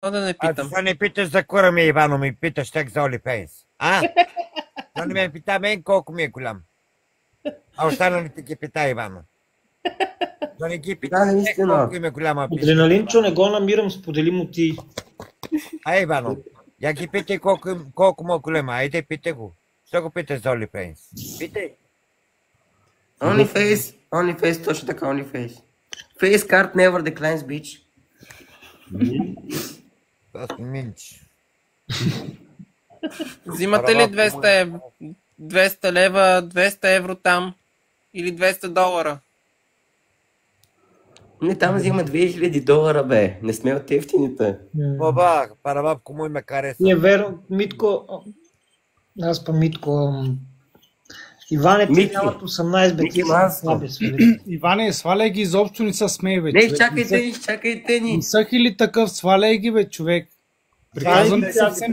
Да не питам. Защо не питаш за кура ми, Ивано, ми питаш так за OnlyFans? Защо не ме пита мен колко ми е голям? А останалите ги пита, Ивано. Да не ги пита колко им е голяма писка. Адреналинчо, не го намирам, сподели му ти. Ивано, я ги питай колко му е голема. Айде, питай го. Що го питаш за OnlyFans? Питай. OnlyFans, точно така, OnlyFans. Facecard never declines, bitch. Минч. Взимате ли 200 евро? 200 лева, 200 евро там? Или 200 долара? Не, там взима $2000, бе. Не сме от ефтините. Баба, парабаб, кому ме хареса? Не, веро, Митко... Аз па Митко... Иване, ти нямат 18, бе, ти слаби свали. Иване, сваляй ги, изобщо не са смей, бе. Не, чакайте ни. Не са ли такъв, сваляй ги, бе, човек. Приказвам ти съвсем